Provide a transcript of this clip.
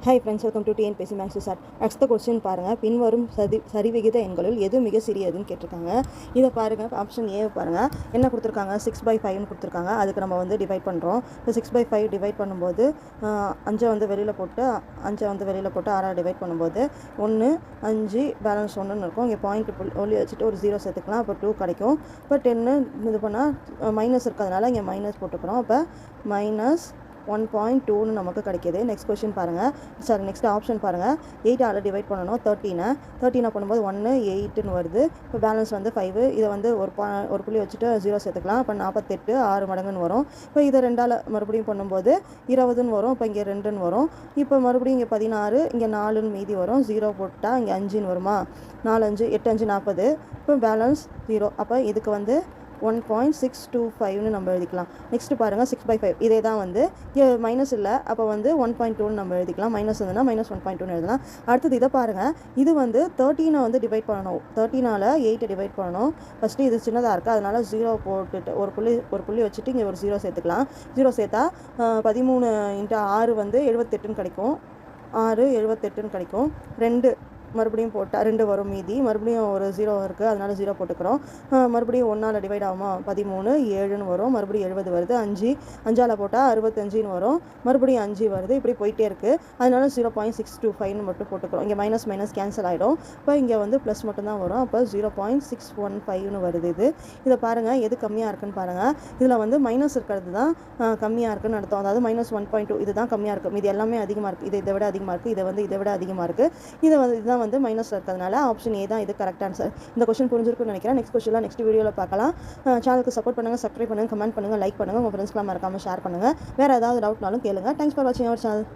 Hi friends, welcome to TNPSC maths sir. அடுத்த question பாருங்கள். பின்வரும் சரிவிகித எண்களில் எது மிக சிறியதுன்னு கேட்டிருக்காங்க. இதை பாருங்கள். ஆப்ஷன் ஏ பாருங்கள். என்ன கொடுத்துருக்காங்க? 6/5ன்னு கொடுத்துருக்காங்க. அதுக்கு நம்ம வந்து டிவைட் பண்ணுறோம். இப்போ 6/5 டிவைட் பண்ணும்போது 5 வந்து வெளியில் போட்டு 6 டிவைட் பண்ணும்போது 1 5 பேலன்ஸ் 1ன்னு இருக்கும். இங்கே பாயிண்ட் ஒல்லி வச்சுட்டு ஒரு 0 சேர்த்துக்கலாம். அப்போ 2 கிடைக்கும். இப்போ 10 இது பண்ணால் மைனஸ் இருக்கிறதுனால இங்கே மைனஸ் போட்டுக்கிறோம். அப்போ -1.2ன்னு நமக்கு கிடைக்கிது. நெக்ஸ்ட் கொஸ்டின் பாருங்கள். நெக்ஸ்ட் ஆப்ஷன் பாருங்கள். 8 டிவைட் பண்ணணும். 13 பண்ணும்போது 1 8ன்னு வருது. இப்போ பேலன்ஸ் வந்து 5. இதை வந்து ஒரு புள்ளி வச்சுட்டு 0 சேர்த்துக்கலாம். இப்போ 48 6 மடங்குன்னு வரும். இப்போ இதை 2ஆல் மறுபடியும் பண்ணும்போது 20ன்னு வரும். இப்போ இங்கே 2ன்னு வரும். இப்போ மறுபடியும் இங்கே 16, இங்கே 4ன்னு மீதி வரும். 0 போட்டால் இங்கே 5ன்னு வருமா? 4 5 8 5 40. இப்போ பேலன்ஸ் 0. அப்போ இதுக்கு வந்து 1.625ன்னு நம்ம எழுதிக்கலாம். நெக்ஸ்ட்டு பாருங்கள். 6/5 இதே தான் வந்து மைனஸ் இல்லை. அப்போ வந்து 1.2ன்னு நம்ம எழுதிக்கலாம். மைனஸ் இருந்ததுன்னா -1.2ன்னு எழுதலாம். அடுத்தது இதை பாருங்கள். இது வந்து 13 வந்து டிவைட் பண்ணணும். 13ஆல் 8 டிவைட் பண்ணணும். ஃபஸ்ட்டு இது சின்னதாக இருக்குது, அதனால் 0 போட்டுட்டு ஒரு புள்ளி வச்சுட்டு இங்கே ஒரு 0 சேர்த்துக்கலாம். 0 சேர்த்தா 13 × 6 வந்து 78ன்னு கிடைக்கும். 6 78ன்னு கிடைக்கும். 2 மறுபடியும் போட்டால் 2 வரும் மீதி. மறுபடியும் ஒரு 0 இருக்குது, அதனால் 0 போட்டுக்கிறோம். மறுபடியும் 1ஆல் டிவைட் ஆகுமா? 13 7ன்னு வரும். மறுபடியும் 70 வருது. 5ஆல் போட்டால் 65ன்னு வரும். மறுபடியும் 5 வருது. இப்படி போயிட்டே இருக்குது. அதனால 0.625ன்னு மட்டும் போட்டுக்கிறோம். இங்கே மைனஸ் கேன்சல் ஆகிடும். இப்போ இங்கே வந்து ப்ளஸ் மட்டும்தான் வரும். அப்போ 0.615ன்னு வருது. இதை பாருங்கள். எது கம்மியாக இருக்குன்னு பாருங்கள். இதில் வந்து மைனஸ் இருக்கிறது தான் கம்மியாக இருக்குன்னு அர்த்தம். அதாவது -1.2 இது தான் கம்மியாக இருக்குது. இது எல்லாமே அதிகமாக இருக்குது. இதை விட அதிகமாக இருக்குது. இதை விட அதிகமாக இருக்குது. இதுதான் வந்து மைனஸ் இருக்கிறதுனால ஆப்ஷன் ஏ தான் இது கரெக்ட் ஆன்சர். இந்த கொஸ்டின் புரிஞ்சிருக்குன்னு நினைக்கிறேன். நெக்ஸ்ட் வீடியோவில் பார்க்கலாம். சேனலுக்கு சப்போர்ட் பண்ணுங்கள், சப்ஸ்கிரைப் பண்ணுங்கள், கமெண்ட் பண்ணுங்கள், லைக் பண்ணுங்கள். உங்கள் ஃப்ரெண்ட்ஸ்லாம் மறக்காமல் ஷேர் பண்ணுங்கள். வேறு ஏதாவது டவுட்னாலும் கேளுங்க. தேங்க்ஸ் ஃபார் வாட்சிங் அவர் சேனல்.